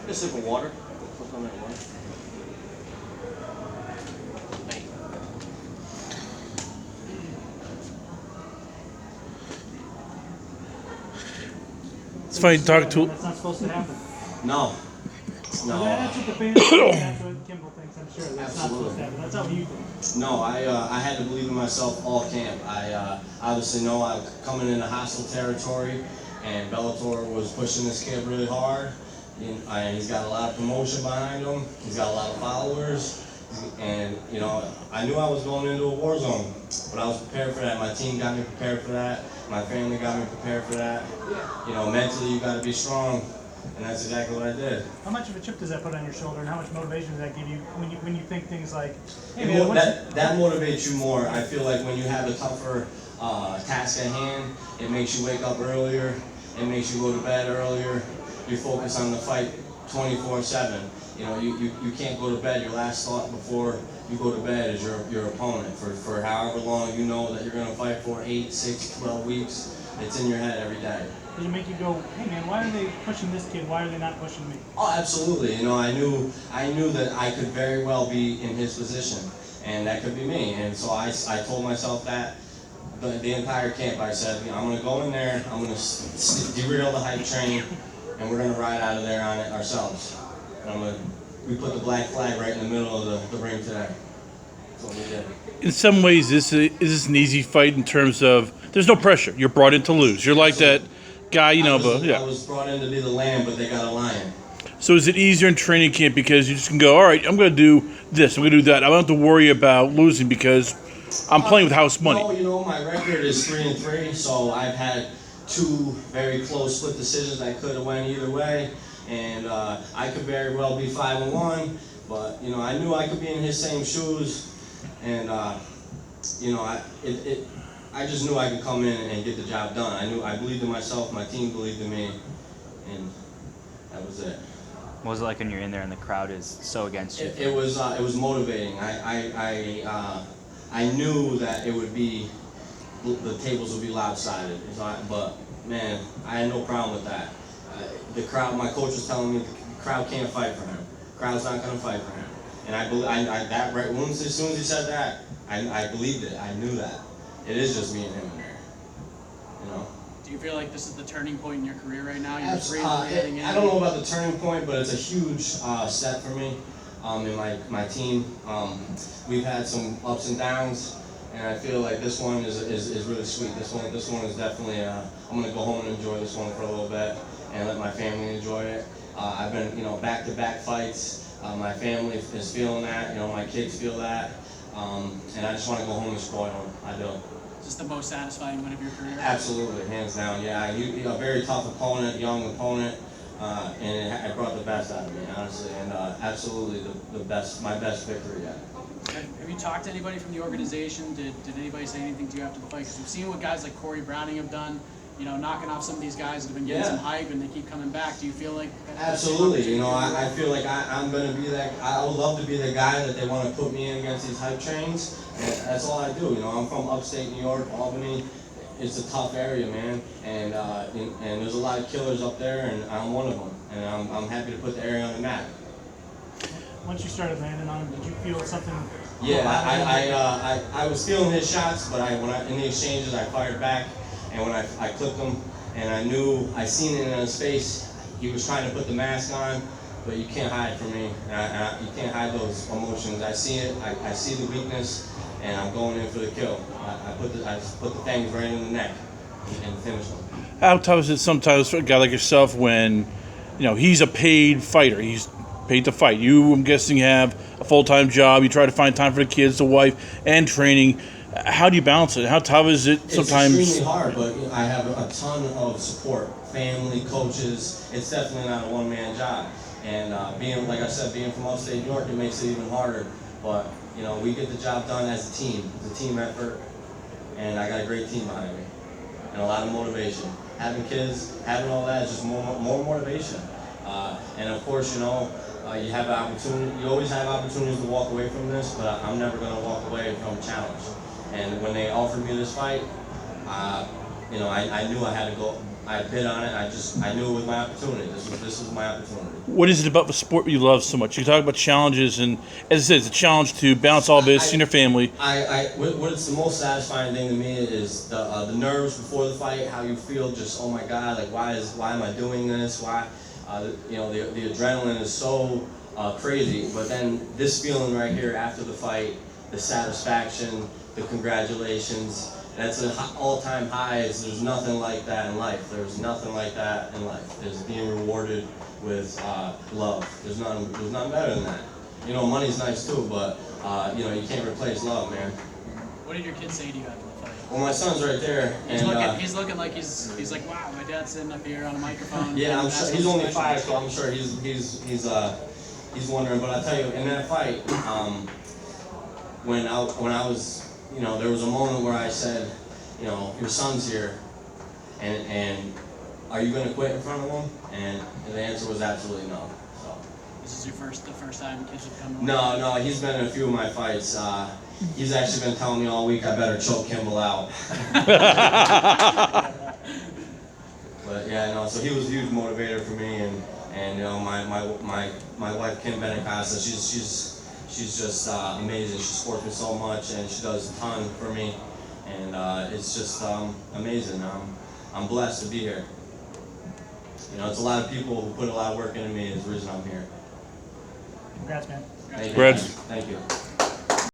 Just a sip of water. Put on that water. It's funny to talk to. That's not supposed to happen. No. No. That's what the fans think. That's what Kimbrel thinks, I'm sure. That's not Absolutely. supposed to happen. That's how you think. No, I had to believe in myself all camp. I obviously know I was coming into hostile territory, and Bellator was pushing this kid really hard. He's got a lot of promotion behind him. He's got a lot of followers, and you know I knew I was going into a war zone, but I was prepared for that. My team got me prepared for that. My family got me prepared for that. You know, mentally you got to be strong. And that's exactly what I did. How much of a chip does that put on your shoulder, and how much motivation does that give you when you think things like, hey man, that motivates you more. I feel like when you have a tougher task at hand, it makes you wake up earlier, it makes you go to bed earlier. You focus on the fight 24/7. You know, you can't go to bed. Your last thought before you go to bed is your opponent. For however long you know that you're going to fight for, 8, 6, 12 weeks, it's in your head every day. Does it make you go, hey man, why are they pushing this kid? Why are they not pushing me? Oh, absolutely. You know, I knew that I could very well be in his position, and that could be me. And so I told myself that the entire camp. I said, you know, I'm going to go in there, I'm going to derail the hype train, and we're going to ride out of there on it ourselves. And we put the black flag right in the middle of the ring today. That's what we did. In some ways, is this an easy fight in terms of there's no pressure. You're brought in to lose. You're like that guy, you know. I was brought in to be the lamb, but they got a lion. So is it easier in training camp because you just can go, all right, I'm going to do this, I'm going to do that. I don't have to worry about losing because I'm playing with house money. No, you know, my record is 3-3, so I've had 2 very close split decisions that could have went either way, and I could very well be 5-1, but you know, I knew I could be in his same shoes, and you know, I just knew I could come in and get the job done. I believed in myself, my team believed in me, and that was it. What was it like when you're in there and the crowd is so against you? It was motivating. I knew that it would be, the tables would be lopsided, but man, I had no problem with that. The crowd, my coach was telling me the crowd can't fight for him. The crowd's not going to fight for him. And I believe as soon as he said that, I believed it. I knew that. It is just me and him in there, you know. Do you feel like this is the turning point in your career right now? I don't know about the turning point, but it's a huge step for me in my team. We've had some ups and downs, and I feel like this one is really sweet. This one is definitely. I'm gonna go home and enjoy this one for a little bit and let my family enjoy it. I've been, you know, back-to-back fights. My family is feeling that. You know, my kids feel that. And I just want to go home and spoil them. I do. Is this the most satisfying win of your career? Absolutely, hands down. Yeah, a very tough opponent, young opponent, and it brought the best out of me, honestly. And absolutely the best, my best victory yet. Have you talked to anybody from the organization? Did anybody say anything to you after the fight? Because we've seen what guys like Corey Browning have done. You know, knocking off some of these guys that have been getting some hype and they keep coming back. Do you feel like absolutely? You know, I feel like I'm going to be that. I would love to be the guy that they want to put me in against these hype trains. And that's all I do. You know, I'm from upstate New York, Albany. It's a tough area, man, and there's a lot of killers up there, and I'm one of them. And I'm happy to put the area on the map. Once you started landing on him, did you feel something? Yeah, I was feeling his shots, but in the exchanges I fired back. And when I clipped him, and I seen it in his face, he was trying to put the mask on, but you can't hide from me. You can't hide those emotions. I see it, I see the weakness, and I'm going in for the kill. I put the fangs right in the neck and finish him. How tough is it sometimes for a guy like yourself when, you know, he's a paid fighter, he's paid to fight. You, I'm guessing, have a full-time job, you try to find time for the kids, the wife, and training. How do you balance it? How tough is it sometimes? It's extremely hard, but I have a ton of support, family, coaches. It's definitely not a one-man job. And being, like I said, being from upstate New York, it makes it even harder. But you know, we get the job done as a team. It's a team effort, and I got a great team behind me and a lot of motivation. Having kids, having all that is just more motivation. And of course, you know, you have an opportunity. You always have opportunities to walk away from this, but I'm never going to walk away from a challenge. And when they offered me this fight, you know, I knew I had to I bid on it. I knew it was my opportunity. This was my opportunity. What is it about the sport you love so much? You talk about challenges, and as I said, it's a challenge to balance all this in your family. What's the most satisfying thing to me is the nerves before the fight, how you feel, just oh my God, like why am I doing this? Why, you know, the adrenaline is so crazy. But then this feeling right here after the fight, the satisfaction, the congratulations. That's an all-time high. There's nothing like that in life. There's nothing like that in life. There's being rewarded with love. There's nothing better than that. You know, money's nice too, but you know, you can't replace love, man. What did your kids say to you after the fight? Well, my son's right there, and He's looking like he's like, wow, my dad's sitting up here on a microphone. yeah, I'm sure he's only 5, so I'm sure he's wondering. But I tell you, in that fight, when I was, you know, there was a moment where I said, you know, your son's here, and are you going to quit in front of him? And the answer was absolutely no. So. This is the first time kids have come. No, he's been in a few of my fights. He's actually been telling me all week I better choke Kimbrel out. But yeah, no. So he was a huge motivator for me, and you know, my wife Kim Benacasa, she's just amazing. She supports me so much, and she does a ton for me, and it's just amazing. I'm blessed to be here. You know, it's a lot of people who put a lot of work into me is the reason I'm here. Congrats, man. Thank you. Congrats. Thank you.